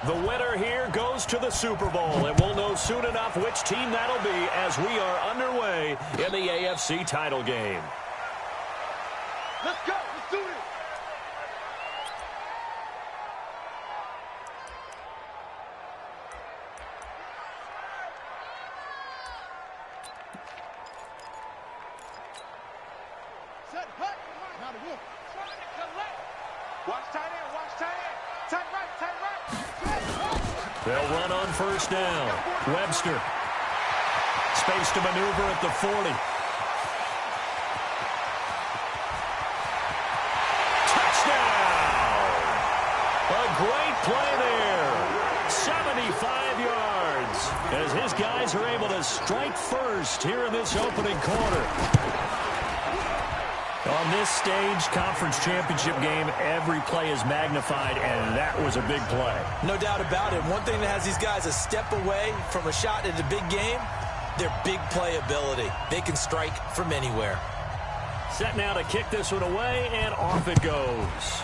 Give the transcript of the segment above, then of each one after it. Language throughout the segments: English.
The winner here goes to the Super Bowl, and we'll know soon enough which team that'll be as we are underway in the AFC title game. Let's go. Let's do it. Set hut. Now the wolf. Trying to collect. Watch tight end. Watch tight end. Tight right. Tight right. They'll run on first down. Webster. Space to maneuver at the 40. Touchdown! A great play there. 75 yards as his guys are able to strike first here in this opening quarter. On this stage, conference championship game, every play is magnified, and that was a big play. No doubt about it. One thing that has these guys a step away from a shot at a big game, their big play ability. They can strike from anywhere. Set now to kick this one away, and off it goes.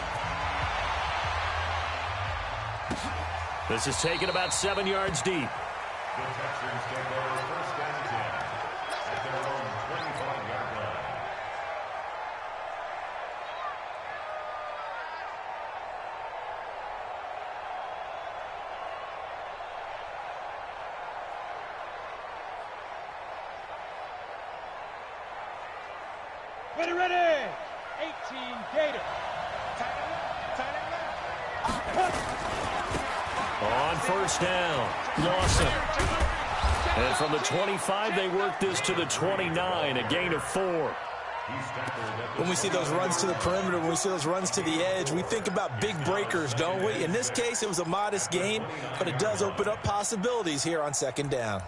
This is taken about 7 yards deep. The Texans take over first down and 10 at their own 25-yard line. Ready, ready. 18 Gator. Tight end left. Tight end left. On first down, Lawson. And from the 25, they work this to the 29, a gain of 4. When we see those runs to the perimeter, when we see those runs to the edge, we think about big breakers, don't we? In this case, it was a modest gain, but it does open up possibilities here on second down.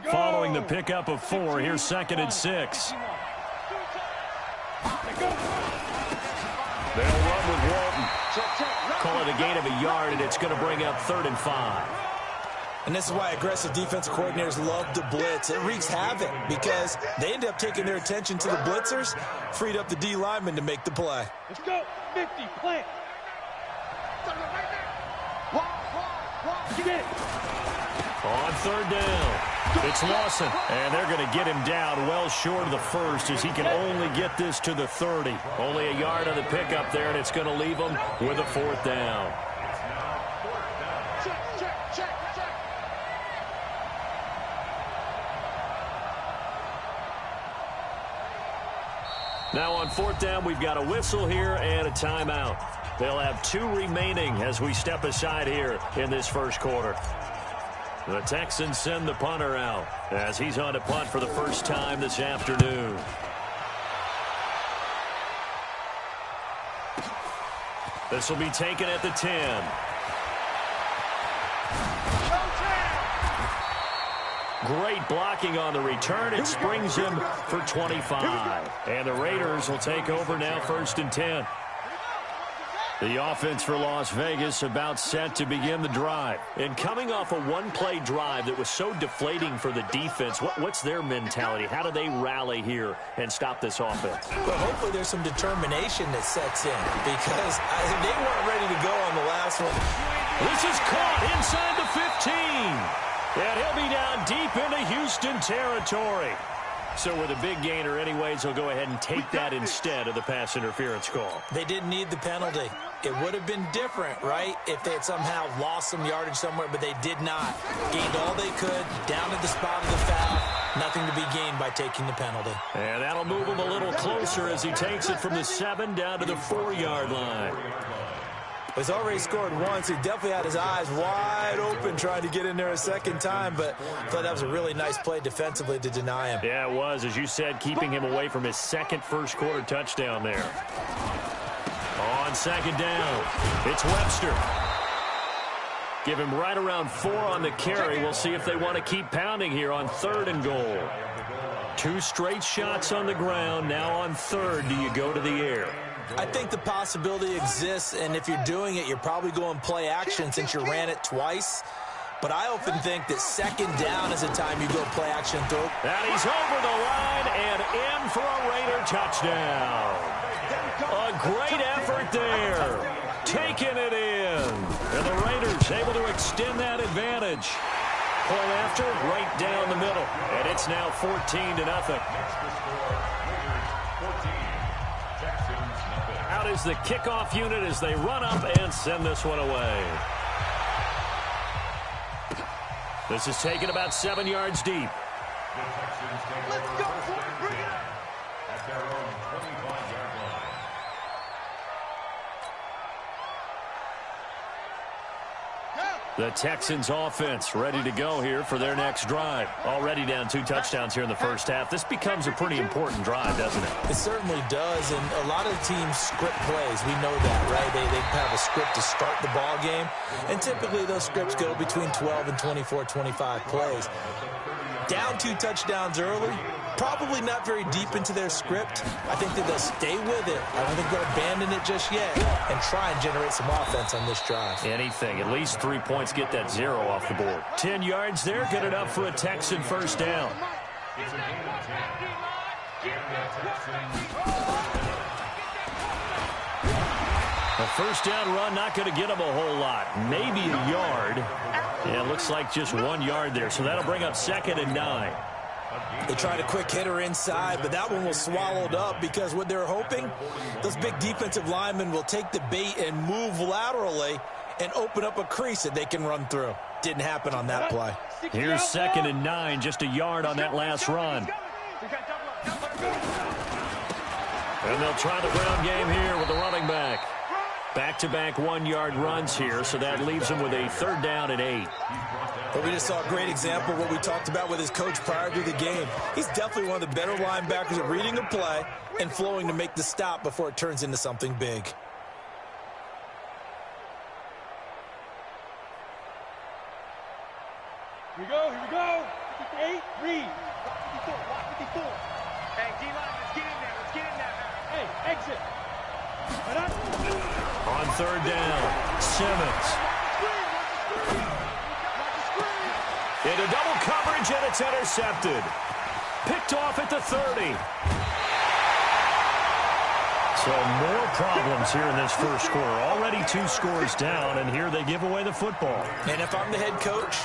Following the pickup of 4, here's 2nd and 6. They'll run with Walton. Call it a gain of a yard, and it's going to bring up 3rd and 5. And this is why aggressive defensive coordinators love to blitz. It wreaks havoc because they end up taking their attention to the blitzers, freed up the D lineman to make the play. Let's go. 50, play. Get it. On 3rd down, it's Lawson, and they're going to get him down well short of the 1st as he can only get this to the 30. Only a yard on the pickup there, and it's going to leave him with a 4th down. Check, check, check, check. Now on 4th down, we've got a whistle here and a timeout. They'll have 2 remaining as we step aside here in this first quarter. The Texans send the punter out as he's on to punt for the first time this afternoon. This will be taken at the 10. Great blocking on the return. It springs him for 25. And the Raiders will take over now 1st and 10. The offense for Las Vegas about set to begin the drive. And coming off a one-play drive that was so deflating for the defense, what's their mentality? How do they rally here and stop this offense? Well, hopefully there's some determination that sets in because they weren't ready to go on the last one. This is caught inside the 15. And he'll be down deep into Houston territory. So with a big gainer anyways, they'll go ahead and take that instead of the pass interference call. They didn't need the penalty. It would have been different, right, if they had somehow lost some yardage somewhere, but they did not. Gained all they could, down at the spot of the foul. Nothing to be gained by taking the penalty. And that'll move him a little closer as he takes it from the 7 down to the 4-yard line. He's already scored once. He definitely had his eyes wide open trying to get in there a second time, but I thought that was a really nice play defensively to deny him. Yeah, it was, as you said, keeping him away from his second first-quarter touchdown there. On 2nd down, it's Webster. Give him right around 4 on the carry. We'll see if they want to keep pounding here on 3rd and goal. 2 straight shots on the ground. Now on 3rd, do you go to the air? I think the possibility exists, and if you're doing it, you're probably going play action since you ran it twice. But I often think that second down is the time you go play action through. And he's over the line and in for a Raider touchdown. A great effort there. Taking it in. And the Raiders able to extend that advantage. Point after, right down the middle. And it's now 14-0. Out is the kickoff unit as they run up and send this one away. This is taken about 7 yards deep. Let's go, bring it up. At their own 25-yard line. The Texans offense ready to go here for their next drive. Already down 2 touchdowns here in the first half. This becomes a pretty important drive, doesn't it? It certainly does, and a lot of teams script plays. We know that, right? They have a script to start the ball game, and typically those scripts go between 12 and 24, 25 plays. Down 2 touchdowns early, probably not very deep into their script. I think that they'll stay with it. I don't think they'll abandon it just yet and try and generate some offense on this drive. Anything. At least 3 points get that 0 off the board. 10 yards there, good enough for a Texan first down. It's a gain of 10. And the Texans. A first down run, not going to get him a whole lot. Maybe a yard. Yeah, it looks like just 1 yard there, so that'll bring up 2nd and 9. They tried a quick hitter inside, but that one was swallowed up because what they're hoping, those big defensive linemen will take the bait and move laterally and open up a crease that they can run through. Didn't happen on that play. Here's 2nd and 9, just a yard on that last run. And they'll try the ground game here with the running back. Back-to-back 1-yard runs here, so that leaves him with a 3rd down and 8. But we just saw a great example of what we talked about with his coach prior to the game. He's definitely one of the better linebackers at reading a play and flowing to make the stop before it turns into something big. Here we go, 58, read. 54, 54. Hey, D-line, let's get in there, now. Hey, exit. On 3rd down, Simmons. Into double coverage, and it's intercepted. Picked off at the 30. So more problems here in this first quarter. Already 2 scores down, and here they give away the football. And if I'm the head coach,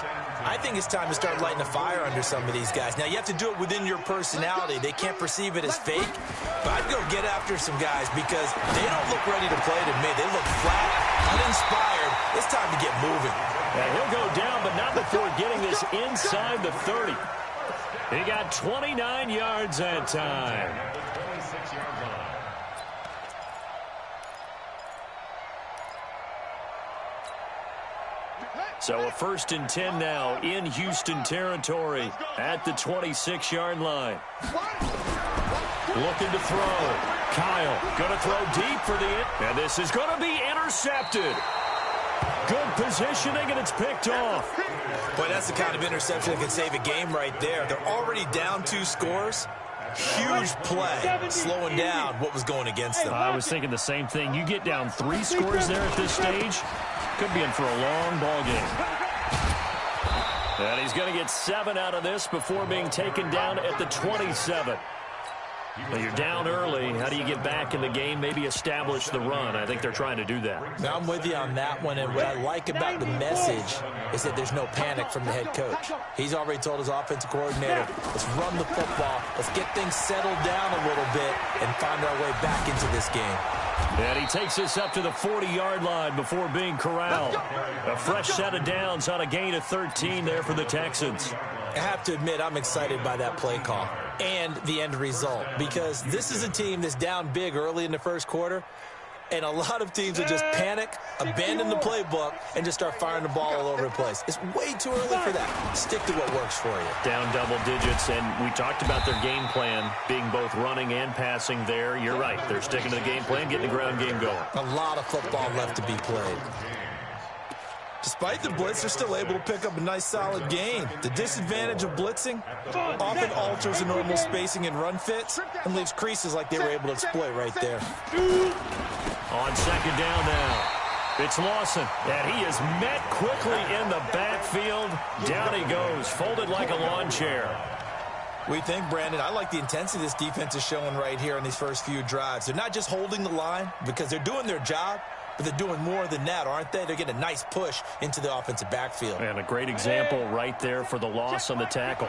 I think it's time to start lighting a fire under some of these guys. Now, you have to do it within your personality. They can't perceive it as fake, but I'd go get after some guys because they don't look ready to play to me. They look flat, uninspired. It's time to get moving. And he'll go down, but not before getting this inside the 30. He got 29 yards that time. 26-yard line. So a 1st and 10 now in Houston territory at the 26-yard line. Looking to throw. Kyle going to throw deep for the hit. And this is going to be intercepted. Good positioning, and it's picked off. Boy, that's the kind of interception that can save a game right there. They're already down 2 scores. Huge play, slowing down what was going against them. I was thinking the same thing. You get down 3 scores there at this stage, could be in for a long ball game. And he's going to get 7 out of this before being taken down at the 27. Well, you're down early. How do you get back in the game? Maybe establish the run. I think they're trying to do that. Now, I'm with you on that one, and what I like about the message is that there's no panic from the head coach. He's already told his offensive coordinator, let's run the football, let's get things settled down a little bit and find our way back into this game. And he takes this up to the 40-yard line before being corralled. A fresh set of downs on a gain of 13 there for the Texans. I have to admit, I'm excited by that play call and the end result because this is a team that's down big early in the first quarter, and a lot of teams will just panic, abandon the playbook, and just start firing the ball all over the place. It's way too early for that. Stick to what works for you. Down double digits, and we talked about their game plan being both running and passing there. You're right. They're sticking to the game plan, getting the ground game going. A lot of football left to be played. Despite the blitz, they're still able to pick up a nice solid gain. The disadvantage of blitzing often alters the normal spacing and run fits and leaves creases like they were able to exploit right there. On second down now, it's Lawson, and he is met quickly in the backfield. Down he goes, folded like a lawn chair. We think, Brandon, I like the intensity this defense is showing right here in these first few drives. They're not just holding the line because they're doing their job, but they're doing more than that, aren't they? They're getting a nice push into the offensive backfield. And a great example right there for the loss on the tackle.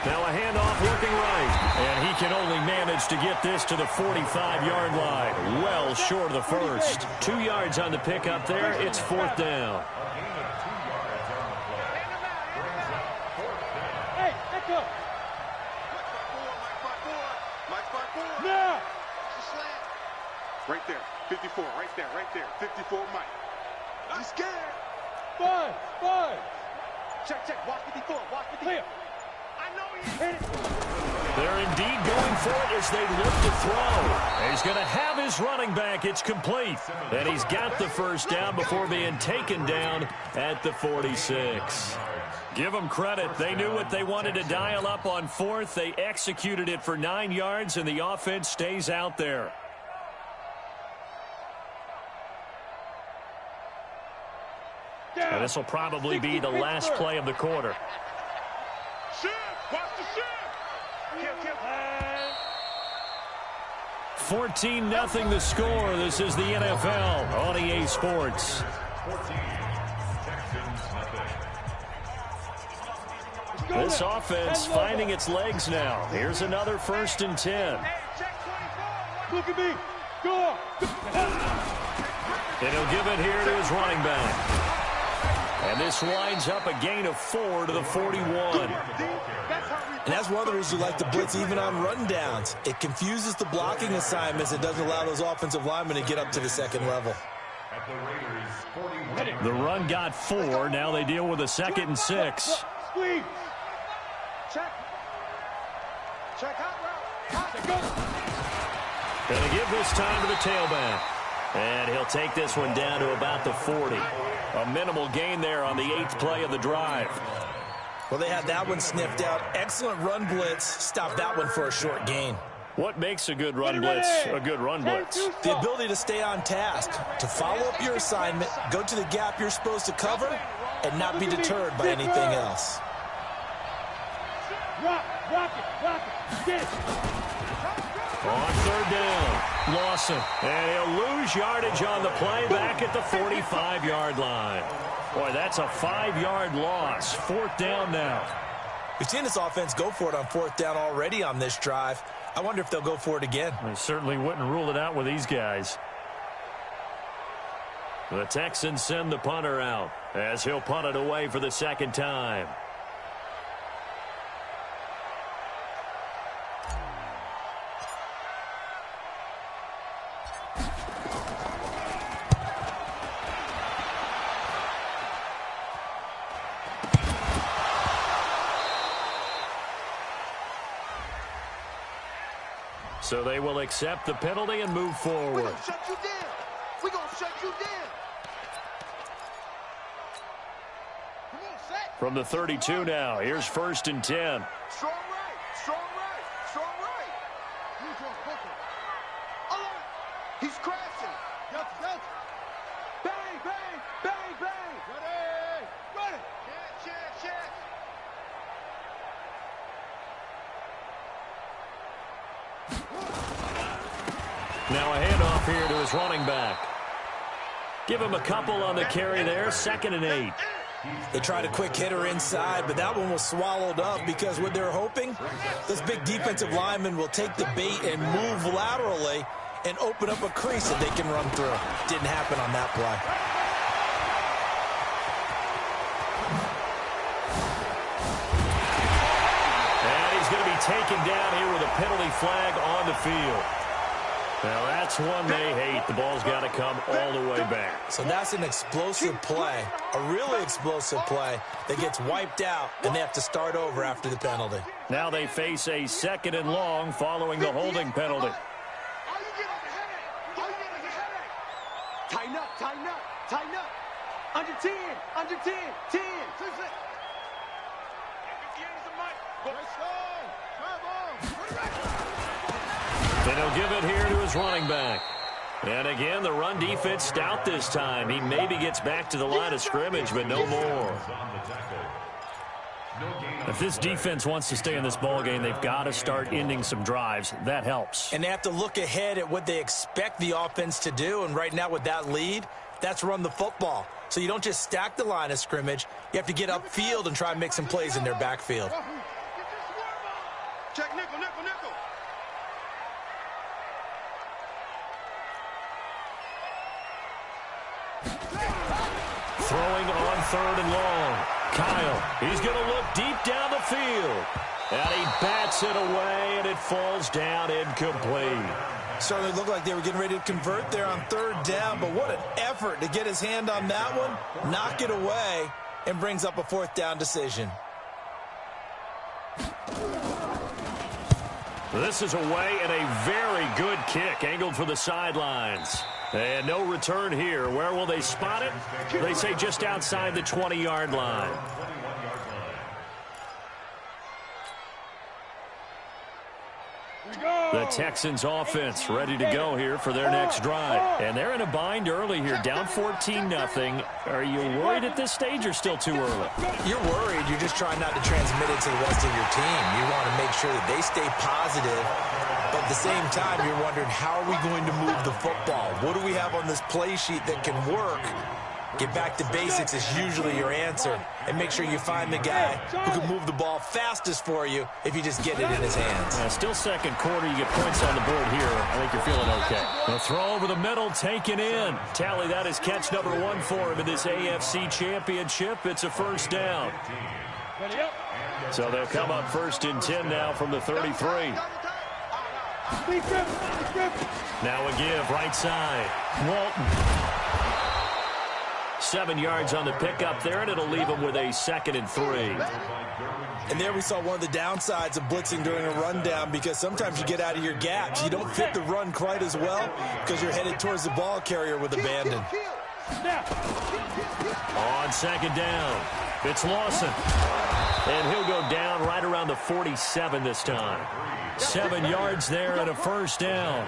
Now a handoff looking right, and he can only manage to get this to the 45-yard line. Well short of the first. 2 yards on the pickup there. It's fourth down. Right there, 54, right there, 54, Mike. He's scared. Five. Check, walk 54, walk 54. Clear. I know he hit it. They're indeed going for it as they look to throw. He's going to have his running back. It's complete. And he's got the first down before being taken down at the 46. Give them credit. They knew what they wanted to dial up on fourth. They executed it for 9 yards, and the offense stays out there. And this will probably be the last play of the quarter. Shift, watch the shift. 14-0 the score. This is the NFL on EA Sports. 14, Texans nothing. This offense finding its legs now. Here's another 1st and 10. Look at me. Go. And he'll give it here to his running back. And this winds up a gain of 4 to the 41. And that's one of the reasons you like to blitz even on rundowns. It confuses the blocking assignments. It doesn't allow those offensive linemen to get up to the second level. At the Raiders, 41. The run got 4. Now they deal with a 2nd and 6. Squeeze. Check out route. Going to give this time to the tailback. And he'll take this one down to about the 40. A minimal gain there on the 8th play of the drive. Well, they had that one sniffed out. Excellent run blitz. Stop that one for a short gain. What makes a good run blitz a good run blitz? The ability to stay on task, to follow up your assignment, go to the gap you're supposed to cover, and not be deterred by anything else. Rock it. Get it. On third down, Lawson. And he'll lose yardage on the play back at the 45-yard line. Boy, that's a 5-yard loss. 4th down now. We've seen this offense go for it on 4th down already on this drive. I wonder if they'll go for it again. They certainly wouldn't rule it out with these guys. The Texans send the punter out as he'll punt it away for the 2nd time. So they will accept the penalty and move forward. We're going to shut you down. We're going to shut you down. Come on, set. From the 32 now, here's 1st and 10. Strong right. Use your hooker. Alert. He's crashing. Delta. Bang. Ready. Check. Now a handoff here to his running back. Give him a couple on the carry there. 2nd and 8. They tried a quick hitter inside, but that one was swallowed up because what they're hoping, this big defensive lineman will take the bait and move laterally and open up a crease that they can run through. Didn't happen on that play. And he's going to be taken down here with a penalty flag on the field. Now that's one they hate. The ball's got to come all the way back. So that's an explosive play, a really explosive play that gets wiped out, and they have to start over after the penalty. Now they face a 2nd and long following the holding penalty. Are you getting ahead? Tighten up, tighten up, tighten up. Under 10, under 10, 10. And he'll give it here to his running back. And again, the run defense stout this time. He maybe gets back to the line of scrimmage, but no more. If this defense wants to stay in this ball game, they've got to start ending some drives. That helps. And they have to look ahead at what they expect the offense to do. And right now with that lead, that's run the football. So you don't just stack the line of scrimmage. You have to get upfield and try and make some plays in their backfield. Check nickel, nickel, nickel. Throwing on 3rd and long. Kyle, he's going to look deep down the field. And he bats it away, and it falls down incomplete. Certainly looked like they were getting ready to convert there on 3rd down, but what an effort to get his hand on that one, knock it away, and brings up a 4th down decision. This is away and a very good kick, angled for the sidelines. And no return here. Where will they spot it? They say just outside the 20-yard line. The Texans offense ready to go here for their next drive. And they're in a bind early here, down 14-0. Are you worried at this stage or still too early? You're worried. You're just trying not to transmit it to the rest of your team. You want to make sure that they stay positive. But at the same time, you're wondering, how are we going to move the football? What do we have on this play sheet that can work? Get back to basics is usually your answer. And make sure you find the guy who can move the ball fastest for you if you just get it in his hands. Still second quarter. You get points on the board here. I think you're feeling okay. The throw over the middle, taken in. Tally, that is catch number 1 for him in this AFC Championship. It's a 1st down. So they'll come up 1st and 10 now from the 33. Now a give, right side. Walton. 7 yards on the pickup there, and it'll leave him with a 2nd and 3. And there we saw one of the downsides of blitzing during a rundown, because sometimes you get out of your gaps. You don't fit the run quite as well because you're headed towards the ball carrier with abandon. On 2nd down, it's Lawson. And he'll go down right around the 47 this time. 7 yards there and a 1st down.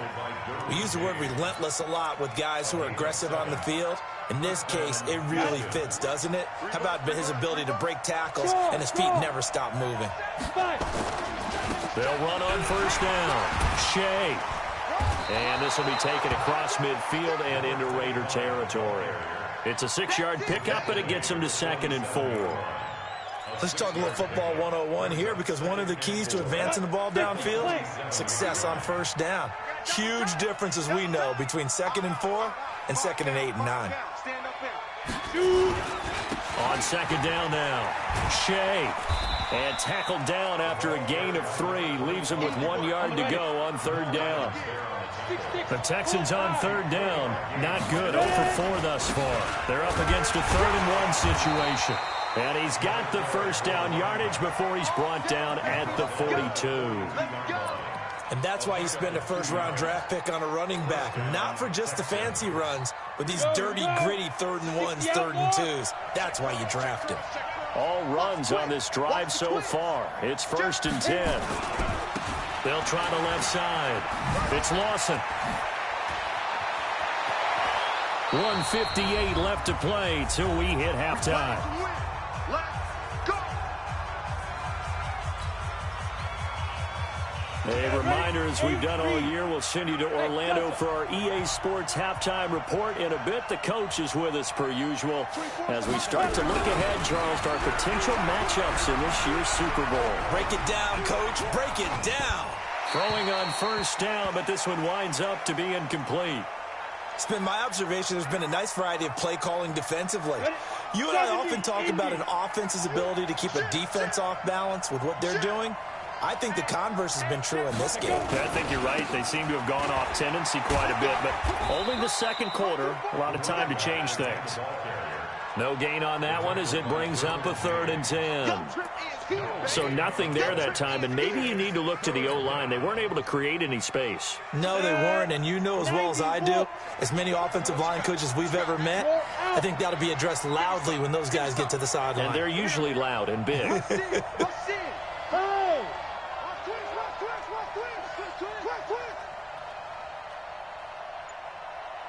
We use the word relentless a lot with guys who are aggressive on the field. In this case, it really fits, doesn't it? How about his ability to break tackles and his feet never stop moving? They'll run on 1st down. Shea. And this will be taken across midfield and into Raider territory. It's a 6-yard pickup, and it gets him to 2nd and 4. Let's talk a little football 101 here, because one of the keys to advancing the ball downfield, success on 1st down. Huge difference, as we know, between 2nd and 4 and 2nd and 8 and 9. On 2nd down now, Shea. And tackled down after a gain of 3. Leaves him with 1 yard to go on 3rd down. The Texans on 3rd down. Not good. 0 for 4 thus far. They're up against a 3rd and 1 situation. And he's got the 1st down yardage before he's brought down at the 42. And that's why you spend a 1st-round draft pick on a running back. Not for just the fancy runs, but these dirty, gritty 3rd and 1s, 3rd and 2s. That's why you draft him. All runs on this drive so far. It's 1st and 10. They'll try the left side. It's Lawson. 1:58 left to play till we hit halftime. A reminder, as we've done all year, we'll send you to Orlando for our EA Sports halftime report in a bit. The coach is with us per usual as we start to look ahead, Charles, to our potential matchups in this year's Super Bowl. Break it down, Coach. Break it down. Throwing on 1st down, but this one winds up to be incomplete. It's been my observation there's been a nice variety of play calling defensively. You and I often talk about an offense's ability to keep a defense off balance with what they're doing. I think the converse has been true in this game. I think you're right. They seem to have gone off tendency quite a bit, but only the 2nd quarter. A lot of time to change things. No gain on that one as it brings up a 3rd and 10. So nothing there that time, and maybe you need to look to the O-line. They weren't able to create any space. No, they weren't, and you know as well as I do, as many offensive line coaches we've ever met, I think that'll be addressed loudly when those guys get to the sideline. And they're usually loud and big.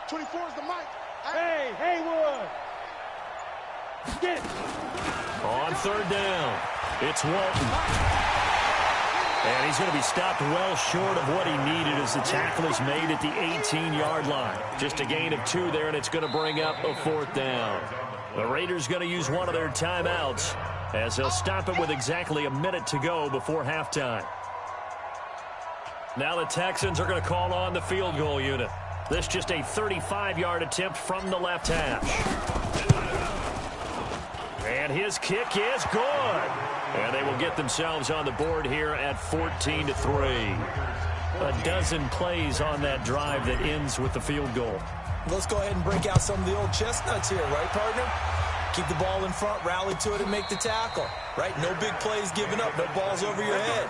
24 is the mic. Hey, Haywood. Get. On 3rd down, it's Walton. And he's going to be stopped well short of what he needed as the tackle is made at the 18-yard line. Just a gain of 2 there, and it's going to bring up a 4th down. The Raiders going to use one of their timeouts as they'll stop it with exactly a minute to go before halftime. Now the Texans are going to call on the field goal unit. This just a 35-yard attempt from the left hash. And his kick is good. And they will get themselves on the board here at 14-3. A dozen plays on that drive that ends with the field goal. Let's go ahead and break out some of the old chestnuts here, right, partner? Keep the ball in front, rally to it, and make the tackle, right? No big plays given up, no balls over your head.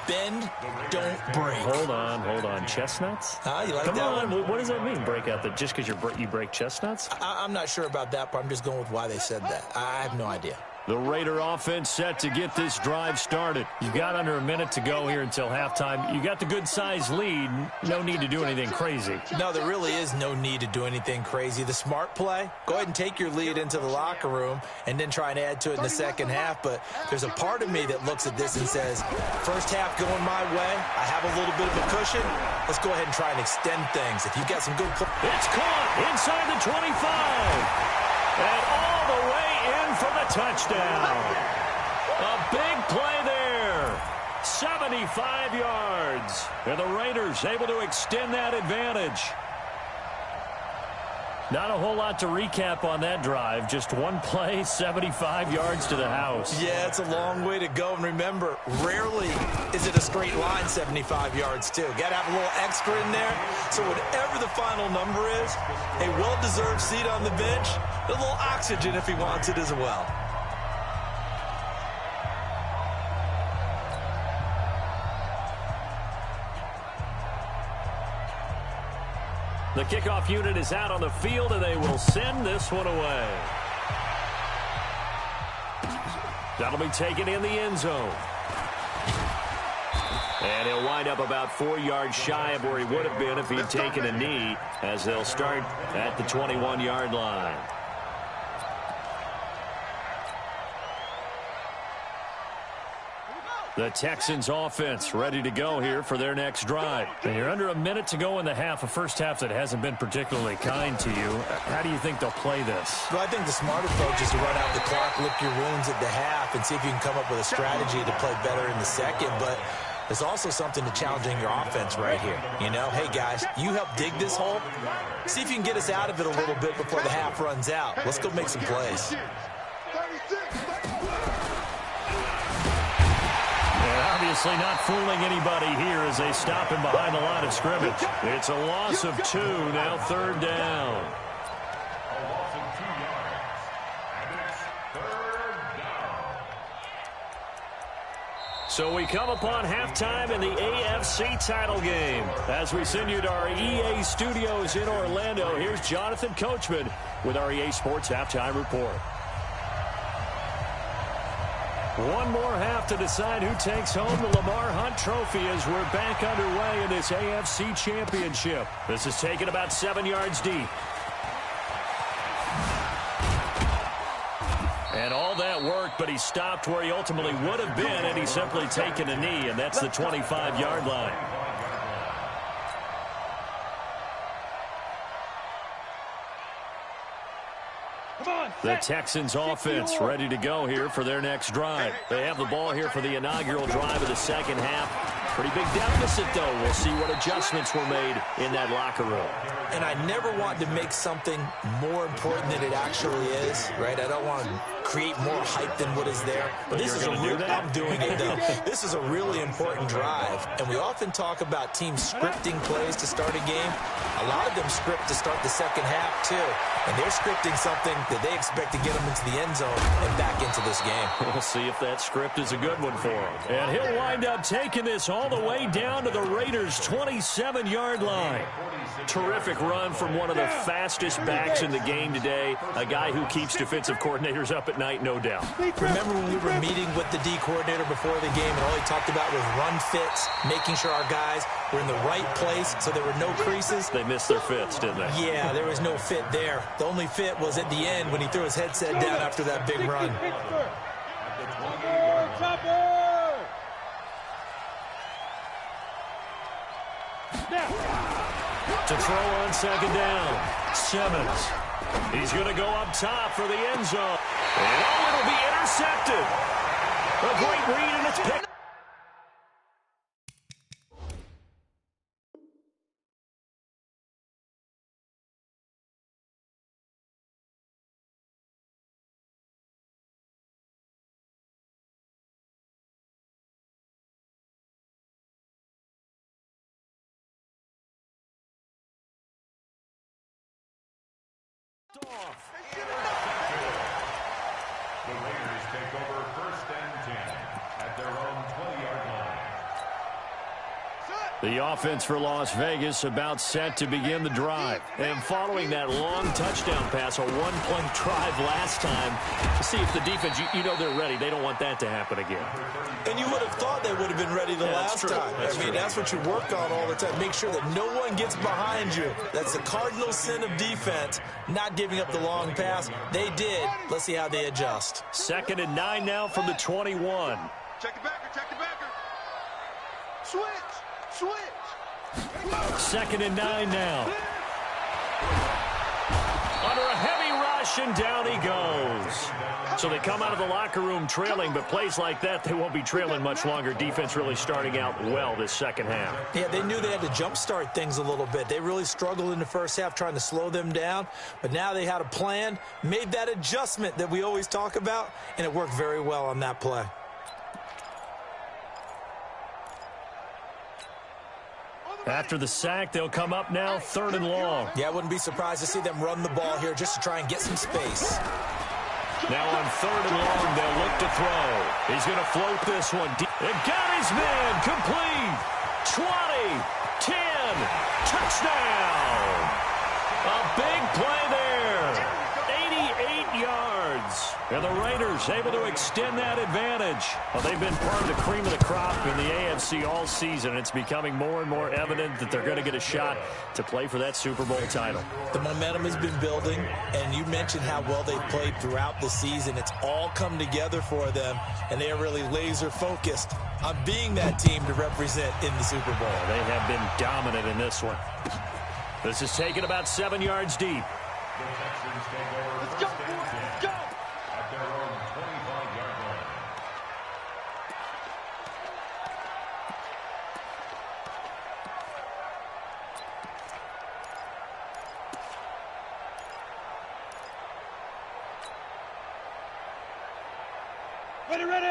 Bend, don't break. Hold on. Chestnuts? You like Come that on. one? What does that mean, break out? That just because you break chestnuts? I'm not sure about that, but I'm just going with why they said that. I have no idea. The Raider offense set to get this drive started. You've got under a minute to go here until halftime. You got the good-sized lead. No need to do anything crazy. No, there really is no need to do anything crazy. The smart play, go ahead and take your lead into the locker room and then try and add to it in the second half. But there's a part of me that looks at this and says, first half going my way, I have a little bit of a cushion. Let's go ahead and try and extend things. If you've got some good play. It's caught inside the 25. And all the way in for the touchdown. A big play there. 75 yards. And the Raiders able to extend that advantage. Not a whole lot to recap on that drive. Just one play, 75 yards to the house. Yeah, it's a long way to go. And remember, rarely is it a straight line 75 yards, too. Got to have a little extra in there. So whatever the final number is, a well-deserved seat on the bench, a little oxygen if he wants it as well. The kickoff unit is out on the field, and they will send this one away. That'll be taken in the end zone. And he'll wind up about 4 yards shy of where he would have been if he'd taken a knee, as they'll start at the 21-yard line. The Texans offense ready to go here for their next drive. And you're under a minute to go in the half, a first half that hasn't been particularly kind to you. How do you think they'll play this? Well, I think the smart approach is to run out the clock, lick your wounds at the half, and see if you can come up with a strategy to play better in the second. But there's also something to challenging your offense right here. You know, hey, guys, you help dig this hole. See if you can get us out of it a little bit before the half runs out. Let's go make some plays. Obviously not fooling anybody here as they stop him behind the line of scrimmage. It's a loss of 2, now 3rd down. A loss of 2 yards. And it's 3rd down. So we come upon halftime in the AFC title game. As we send you to our EA studios in Orlando, here's Jonathan Coachman with our EA Sports Halftime Report. One more half to decide who takes home the Lamar Hunt Trophy as we're back underway in this AFC Championship. This is taken about 7 yards deep. And all that work, but he stopped where he ultimately would have been had he simply taken a knee, and that's the 25-yard line. The Texans offense ready to go here for their next drive. They have the ball here for the inaugural drive of the second half. Pretty big deficit, though. We'll see what adjustments were made in that locker room. And I never want to make something more important than it actually is, right? I don't want to create more hype than what is there. But this is a real, I'm doing it, though. This is a really important drive. And we often talk about teams scripting plays to start a game. A lot of them script to start the second half, too. And they're scripting something that they expect to get them into the end zone and back into this game. We'll see if that script is a good one for him. And he'll wind up taking this all the way down to the Raiders' 27-yard line. Terrific run from one of the fastest backs in the game today, a guy who keeps defensive coordinators up at night, no doubt. Remember when we were meeting with the D coordinator before the game, and all he talked about was run fits, making sure our guys were in the right place so there were no creases? They missed their fits, didn't they? Yeah, there was no fit there. The only fit was at the end when he threw his headset down after that big run. To throw on second down, Simmons. He's going to go up top for the end zone. And oh, it'll be intercepted. A great read, and it's picked. The Raiders take over 1st and 10 at their own 20-yard line. The offense for Las Vegas about set to begin the drive. And following that long touchdown pass, a one-point drive last time, to see if the defense, you know they're ready. They don't want that to happen again. And you would have thought they would have been ready the last time. That's what you work on all the time. Make sure that no one gets behind you. That's the cardinal sin of defense, not giving up the long pass. They did. Let's see how they adjust. 2nd and 9 now from the 21. Check the backer, check the backer. Switch. 2nd and 9 now. Under a heavy rush, and down he goes. So they come out of the locker room trailing, but plays like that, they won't be trailing much longer. Defense really starting out well this second half. Yeah, they knew they had to jumpstart things a little bit. They really struggled in the first half trying to slow them down, but now they had a plan, made that adjustment that we always talk about, and it worked very well on that play. After the sack, they'll come up now 3rd and long. Yeah, I wouldn't be surprised to see them run the ball here just to try and get some space. Now on 3rd and long, they'll look to throw. He's going to float this one deep. It got his man complete. 20, 10, touchdown. A big play there. 88 yards. And the Raiders able to extend that advantage. Well, they've been part of the cream of the crop in the AFC all season. It's becoming more and more evident that they're going to get a shot to play for that Super Bowl title. The momentum has been building, and you mentioned how well they've played throughout the season. It's all come together for them, and they are really laser-focused on being that team to represent in the Super Bowl. They have been dominant in this one. This is taken about 7 yards deep. The Texans take over 1st and 10 at their own 25-yard line.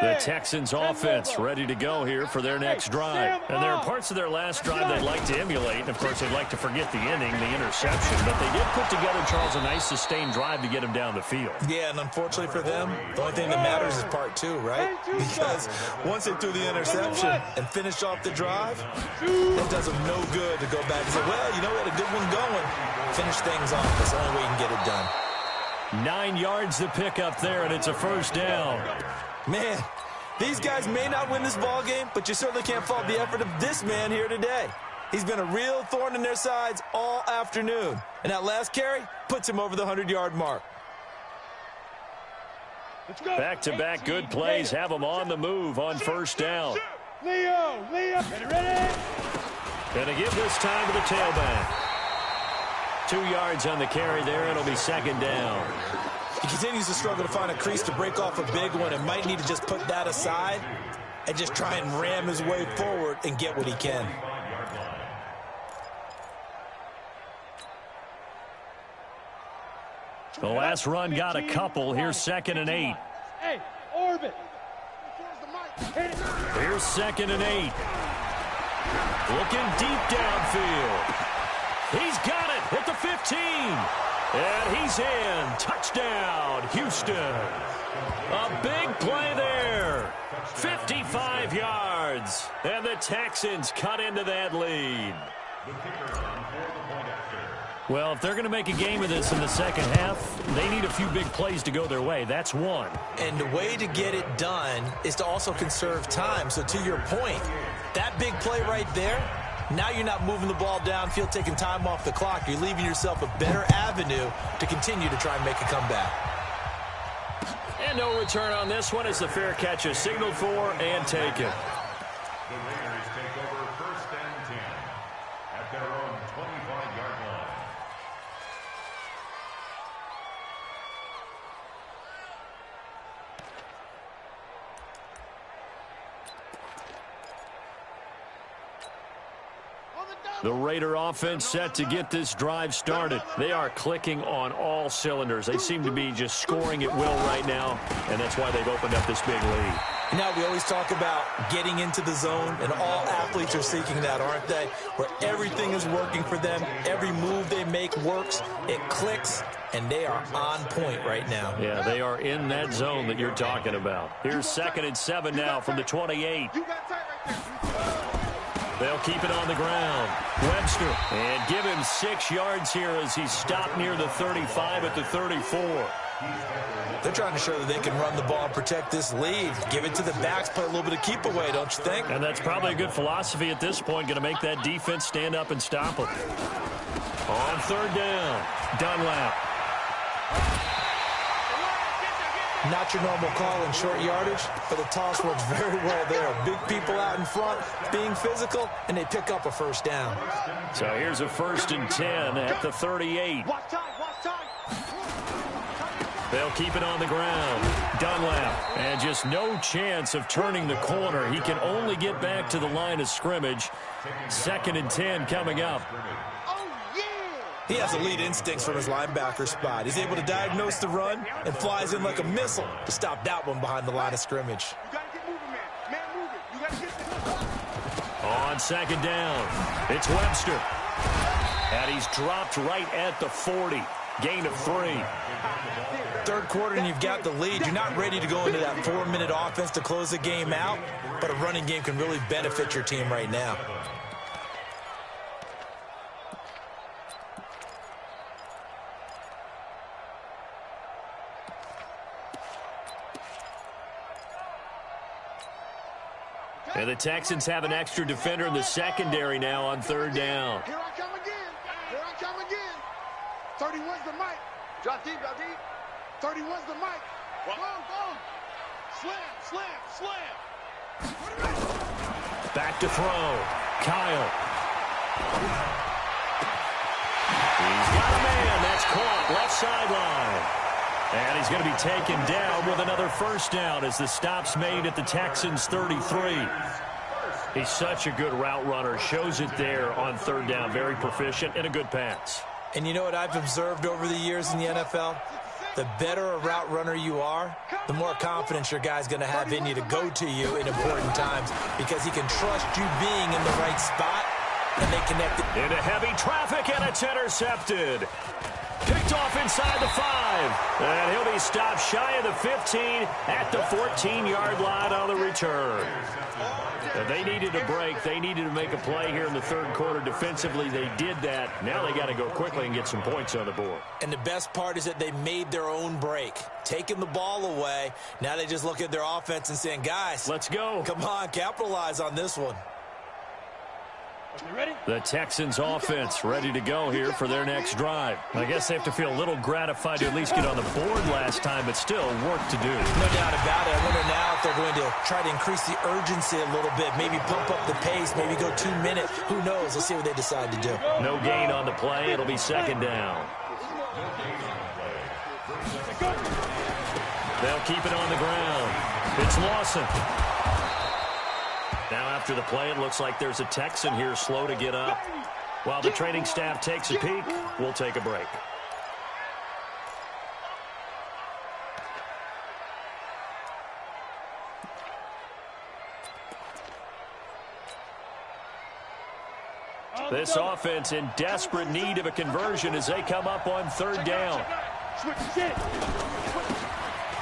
The Texans offense ready to go here for their next drive. And there are parts of their last drive they'd like to emulate. And, of course, they'd like to forget the ending, the interception. But they did put together, Charles, a nice sustained drive to get him down the field. Yeah, and unfortunately for them, the only thing that matters is part 2, right? Because once they threw the interception and finished off the drive, it does them no good to go back and say, well, you know, we had a good one going. Finish things off. That's the only way you can get it done. 9 yards to pick up there, and it's a 1st down. Man, these guys may not win this ball game, but you certainly can't fault the effort of this man here today. He's been a real thorn in their sides all afternoon. And that last carry puts him over the 100-yard mark. Back-to-back good plays have them on the move on 1st down. Leo, ready? And to give this time to the tailback. 2 yards on the carry there. It'll be 2nd down. He continues to struggle to find a crease to break off a big one and might need to just put that aside and just try and ram his way forward and get what he can. The last run got a couple. Here's 2nd and 8. Hey, orbit. Here's 2nd and 8. Looking deep downfield. He's got it at the 15. And he's in. Touchdown, Houston. A big play there. 55 yards. And the Texans cut into that lead. Well, if they're going to make a game of this in the second half, they need a few big plays to go their way. That's one. And the way to get it done is to also conserve time. So to your point, that big play right there, now you're not moving the ball downfield, taking time off the clock. You're leaving yourself a better avenue to continue to try and make a comeback. And no return on this one as the fair catch is signaled for and taken. The Raiders take over 1st and 10 at their own 25-yard line. The Raider offense set to get this drive started. They are clicking on all cylinders. They seem to be just scoring at will right now, and that's why they've opened up this big lead. Now, we always talk about getting into the zone, and all athletes are seeking that, aren't they? Where everything is working for them. Every move they make works. It clicks, and they are on point right now. Yeah, they are in that zone that you're talking about. Here's 2nd and 7 now from the 28. They'll keep it on the ground. Webster, and give him 6 yards here as he's stopped near the 35 at the 34. They're trying to show that they can run the ball and protect this lead. Give it to the backs, play a little bit of keep away, don't you think? And that's probably a good philosophy at this point, going to make that defense stand up and stop them. On 3rd down, Dunlap. Not your normal call in short yardage, but the toss works very well there. Big people out in front, being physical, and they pick up a 1st down. So here's a 1st and 10 at the 38. They'll keep it on the ground. Dunlap, and just no chance of turning the corner. He can only get back to the line of scrimmage. 2nd and 10 coming up. He has elite instincts from his linebacker spot. He's able to diagnose the run and flies in like a missile to stop that one behind the line of scrimmage. On 2nd down, it's Webster. And he's dropped right at the 40. Gain of 3. 3rd quarter and you've got the lead. You're not ready to go into that 4-minute offense to close the game out, but a running game can really benefit your team right now. And the Texans have an extra defender in the secondary now on 3rd down. Here I come again. Here I come again. 31's the mic. Drop deep, drop deep. 31's the mic. Boom. Slam. Back to throw. Kyle. He's got a man. That's caught. Left sideline. And he's going to be taken down with another 1st down as the stop's made at the Texans' 33. He's such a good route runner. Shows it there on 3rd down. Very proficient and a good pass. And you know what I've observed over the years in the NFL? The better a route runner you are, the more confidence your guy's going to have in you to go to you in important times because he can trust you being in the right spot, and they connect it. Into heavy traffic, and it's intercepted. Picked off inside the 5. And he'll be stopped shy of the 15 at the 14-yard line on the return. And they needed a break. They needed to make a play here in the 3rd quarter. Defensively, they did that. Now they got to go quickly and get some points on the board. And the best part is that they made their own break. Taking the ball away. Now they just look at their offense and saying, guys, let's go. Come on, capitalize on this one. Ready? The Texans offense ready to go here for their next drive. I guess they have to feel a little gratified to at least get on the board last time, but still work to do. No doubt about it. I wonder now if they're going to try to increase the urgency a little bit, maybe pump up the pace, maybe go 2 minutes. Who knows? Let's see what they decide to do. No gain on the play. It'll be 2nd down. They'll keep it on the ground. It's Lawson. Now after the play, it looks like there's a Texan here slow to get up. While the training staff takes a peek, we'll take a break. This offense in desperate need of a conversion as they come up on third down.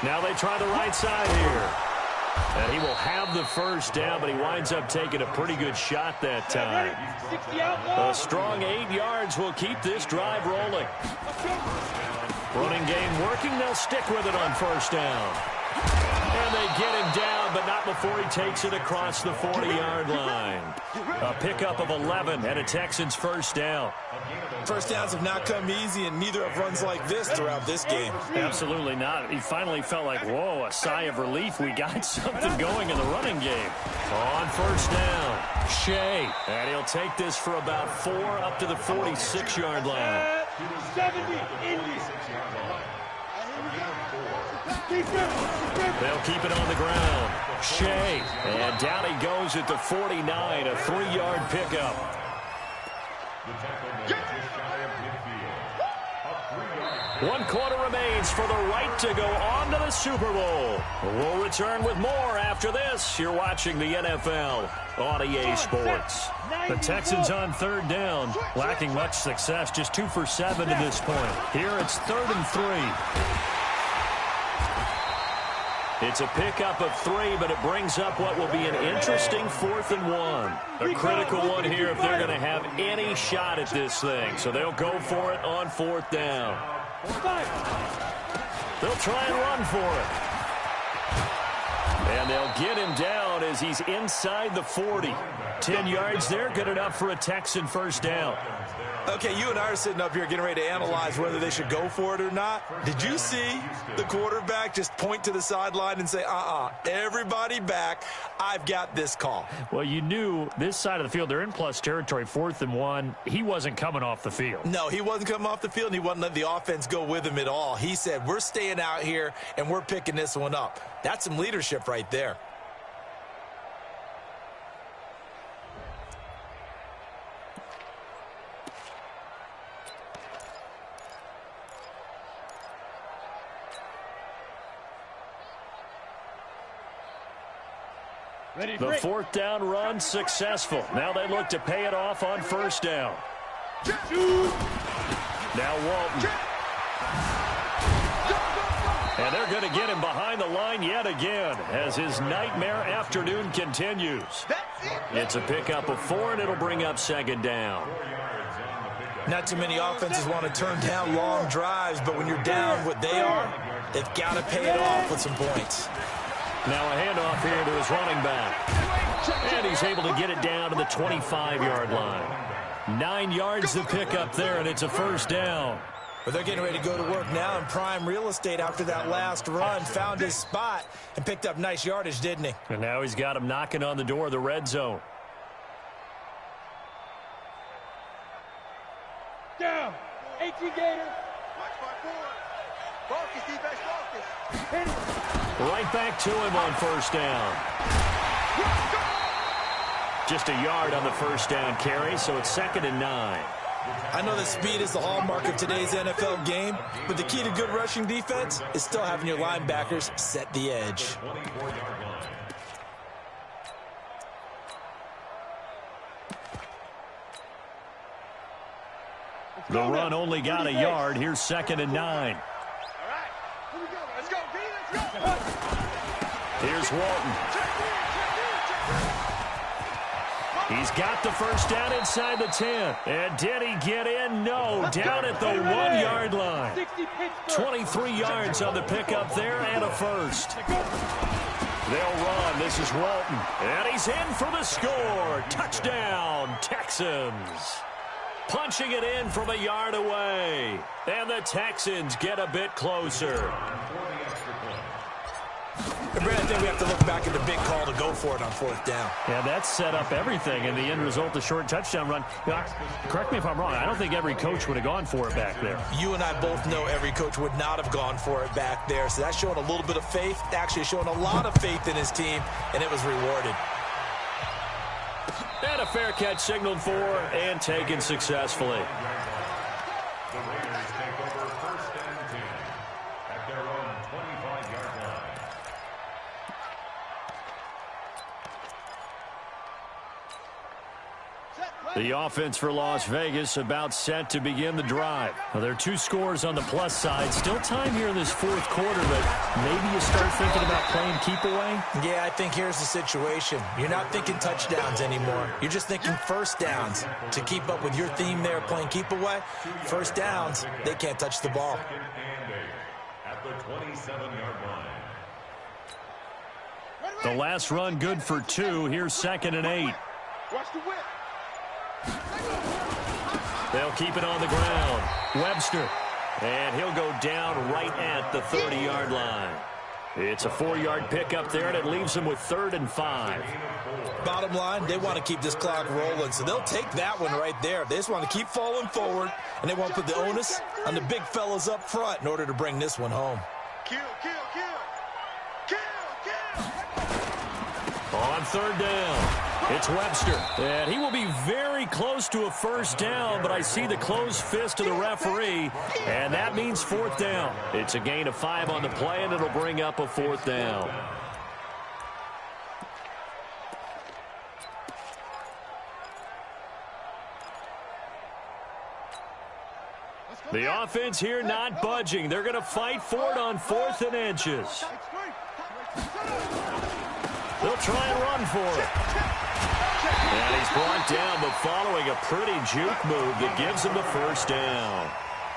Now they try the right side here. And he will have the first down, but he winds up taking a pretty good shot that time. A strong 8 yards will keep this drive rolling. Running game working. They'll stick with it on first down. And they get him down, but not before he takes it across the 40-yard line. A pickup of 11 and a Texans first down. First downs have not come easy, and neither have runs like this throughout this game. Absolutely not. He finally felt like, whoa, a sigh of relief. We got something going in the running game. On first down, Shea. And he'll take this for about 4 up to the 46-yard line. 70, Indy. They'll keep it on the ground. Shea. And down he goes at the 49, a 3-yard pickup. One quarter remains for the right to go on to the Super Bowl. We'll return with more after this. You're watching the NFL on EA Sports. The Texans on third down, lacking much success, just 2 for 7 to this point. Here it's 3rd and 3. It's a pickup of 3, but it brings up what will be an interesting 4th and 1. A critical one here if they're going to have any shot at this thing. So they'll go for it on 4th down. They'll try and run for it. And they'll get him down as he's inside the 40. 10 yards there, good enough for a Texan first down. Okay, you and I are sitting up here getting ready to analyze whether they should go for it or not. Did you see the quarterback just point to the sideline and say, everybody back, I've got this call? Well, you knew this side of the field, they're in plus territory, 4th and 1. He wasn't coming off the field. No, he wasn't coming off the field, and he wasn't letting the offense go with him at all. He said, we're staying out here, and we're picking this one up. That's some leadership right there. The 4th down run successful. Now they look to pay it off on first down. Now Walton. And they're going to get him behind the line yet again as his nightmare afternoon continues. It's a pickup of 4, and it'll bring up 2nd down. Not too many offenses want to turn down long drives, but when you're down what they are, they've got to pay it off with some points. Now a handoff here to his running back. And he's able to get it down to the 25-yard line. 9 yards to pick up there, and it's a first down. But they're getting ready to go to work now in prime real estate after that last run. Found his spot and picked up nice yardage, didn't he? And now he's got him knocking on the door of the red zone. Down. 18 Gator. Focus, defense, focus. Right back to him on first down. Just a yard on the first down carry, so it's 2nd and 9. I know that speed is the hallmark of today's NFL game, but the key to good rushing defense is still having your linebackers set the edge. The run only got a yard. Here's 2nd and 9. Let's go, B, let's go. Here's Walton. He's got the first down inside the 10. And did he get in? No. Down at the 1-yard line. 23 yards on the pickup there and a first. They'll run. This is Walton. And he's in for the score. Touchdown, Texans. Punching it in from a yard away. And the Texans get a bit closer. And Brad, I think we have to look back at the big call to go for it on 4th down. Yeah, that set up everything, and the end result, the short touchdown run. Correct me if I'm wrong. I don't think every coach would have gone for it back there. You and I both know every coach would not have gone for it back there. So that's showing a little bit of faith, actually showing a lot of faith in his team, and it was rewarded. And a fair catch signaled for and taken successfully. The Raiders take over 1st and 10 at their own 25-yard line. Set, The offense for Las Vegas about set to begin the drive. Well, there are 2 scores on the plus side. Still time here in this fourth quarter, but maybe you start thinking about playing keep away? Yeah, I think here's the situation. You're not thinking touchdowns anymore. You're just thinking first downs. To keep up with your theme there, playing keep away, first downs, they can't touch the ball. At the 27-yard line. The last run good for 2. Here's 2nd and 8. Watch the whip. They'll keep it on the ground. Webster. And he'll go down right at the 30-yard line. It's a 4-yard pickup there, and it leaves them with 3rd and 5. Bottom line, they want to keep this clock rolling, so they'll take that one right there. They just want to keep falling forward, and they want to put the onus on the big fellas up front in order to bring this one home. Kill, kill, kill. Kill, kill. On 3rd down, it's Webster. And he will be very close to a first down, but I see the closed fist of the referee, and that means 4th down. It's a gain of 5 on the play, and it'll bring up a 4th down. The offense here not budging. They're going to fight for it on 4th and inches. They'll try and run for it. And he's brought down, but following a pretty juke move that gives him the first down.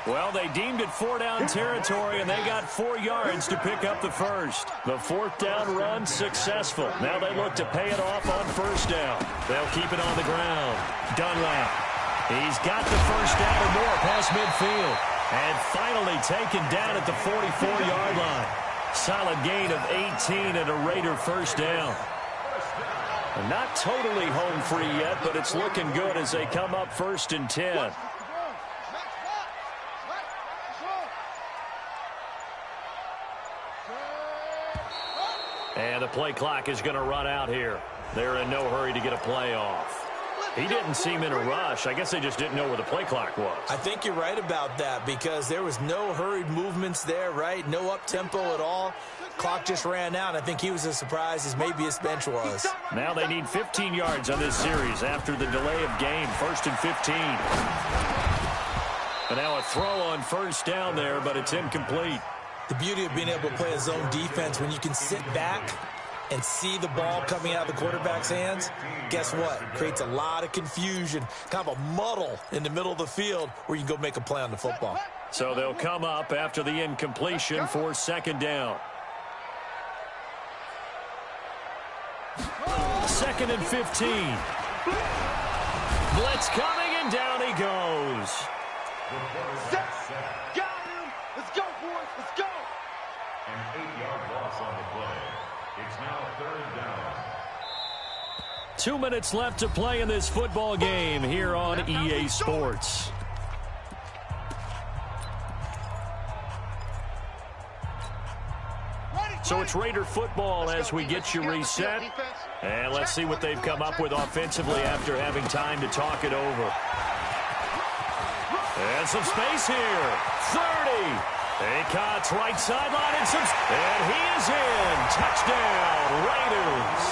Well, they deemed it 4-down territory, and they got 4 yards to pick up the first. The 4th down run successful. Now they look to pay it off on 1st down. They'll keep it on the ground. Dunlap. He's got the first down or more past midfield. And finally taken down at the 44-yard line. Solid gain of 18 and a Raider first down. Not totally home free yet, but it's looking good as they come up 1st and 10. And the play clock is going to run out here. They're in no hurry to get a play off. He didn't seem in a rush. I guess they just didn't know where the play clock was. I think you're right about that because there was no hurried movements there, right? No up-tempo at all. Clock just ran out. I think he was as surprised as maybe his bench was. Now they need 15 yards on this series after the delay of game. 1st and 15. And now a throw on 1st down there, but it's incomplete. The beauty of being able to play a zone defense when you can sit back and see the ball coming out of the quarterback's hands, guess what? Creates a lot of confusion, kind of a muddle in the middle of the field where you can go make a play on the football. So they'll come up after the incompletion for 2nd down. 2nd and 15. Blitz coming, and down he goes. Set. Got him. Let's go, boys. Let's go. An 8-yard loss on the play. It's now 3rd down. 2 minutes left to play in this football game here on EA Sports. So it's Raider football as we get you reset. And let's see what they've come up with offensively after having time to talk it over. And some space here. 30. He cuts right sideline and he is in. Touchdown, Raiders.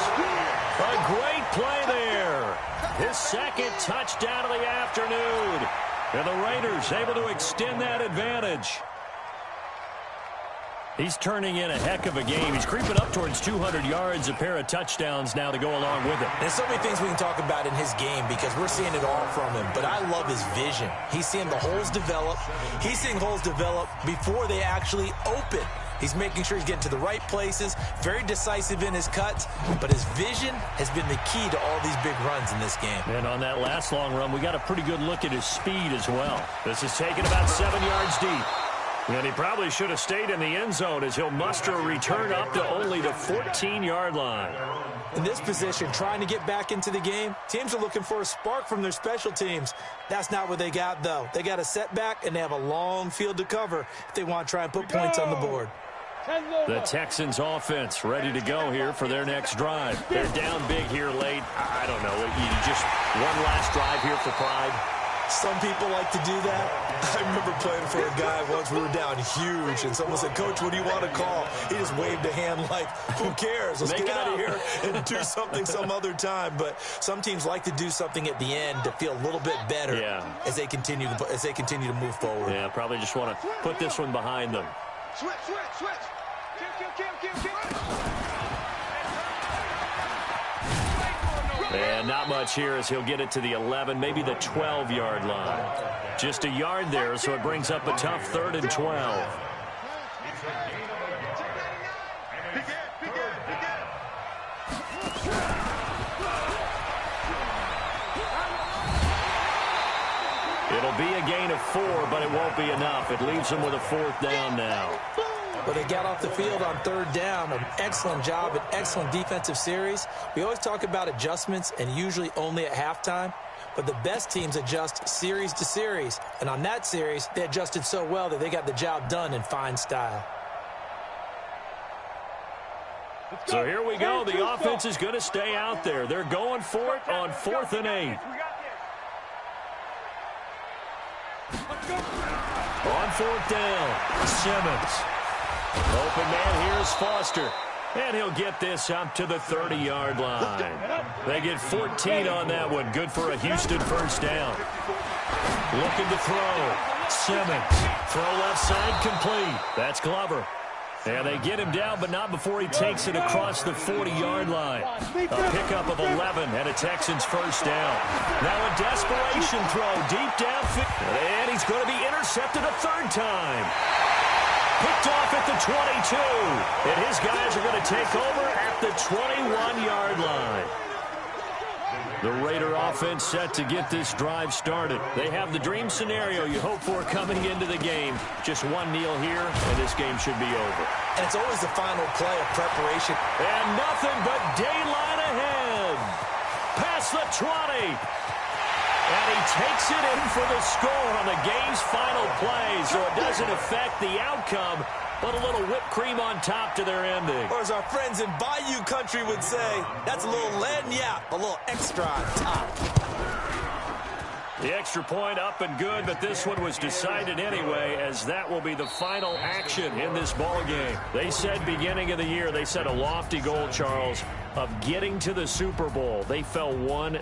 A great play there. His 2nd touchdown of the afternoon. And the Raiders able to extend that advantage. He's turning in a heck of a game. He's creeping up towards 200 yards, a pair of touchdowns now to go along with it. There's so many things we can talk about in his game because we're seeing it all from him. But I love his vision. He's seeing the holes develop. He's seeing holes develop before they actually open. He's making sure he's getting to the right places, very decisive in his cuts, but his vision has been the key to all these big runs in this game. And on that last long run, we got a pretty good look at his speed as well. This is taken about 7 yards deep. And he probably should have stayed in the end zone as he'll muster a return up to only the 14-yard line. In this position, trying to get back into the game, teams are looking for a spark from their special teams. That's not what they got, though. They got a setback, and they have a long field to cover if they want to try and put points on the board. The Texans offense ready to go here for their next drive. They're down big here late. I don't know. You just one last drive here for pride. Some people like to do that. I remember playing for a guy once. We were down huge, and someone said, "Coach, what do you want to call?" He just waved a hand like, who cares? Let's get out of here and do something some other time. But some teams like to do something at the end to feel a little bit better as they continue to move forward. Yeah, probably just want to put this one behind them. Switch. Kill. And not much here as he'll get it to the 11, maybe the 12-yard line. Just a yard there, so it brings up a tough 3rd and 12. It'll be a gain of 4, but it won't be enough. It leaves them with a 4th down now. But they got off the field on 3rd down. An excellent job, an excellent defensive series. We always talk about adjustments, and usually only at halftime. But the best teams adjust series to series. And on that series, they adjusted so well that they got the job done in fine style. So here we go. The offense is going to stay out there. They're going for it on 4th and 8. On 4th down, Simmons. Open man, here's Foster. And he'll get this up to the 30-yard line. They get 14 on that one. Good for a Houston 1st down. Looking to throw. Simmons. Throw left side complete. That's Glover. And they get him down, but not before he takes it across the 40-yard line. A pickup of 11 and a Texans 1st down. Now a desperation throw deep downfield. And he's going to be intercepted a 3rd time. Picked off at the 22. And his guys are going to take over at the 21-yard line. The Raider offense set to get this drive started. They have the dream scenario you hope for coming into the game. Just one kneel here, and this game should be over. And it's always the final play of preparation. And nothing but daylight ahead. Past the 20. And he takes it in for the score on the game's final play, so it doesn't affect the outcome, but a little whipped cream on top to their ending. Or as our friends in Bayou country would say, that's a little lagniappe, a little extra on top. The extra point up and good, but this one was decided anyway, as that will be the final action in this ball game. They said beginning of the year, they set a lofty goal, Charles, of getting to the Super Bowl. They fell one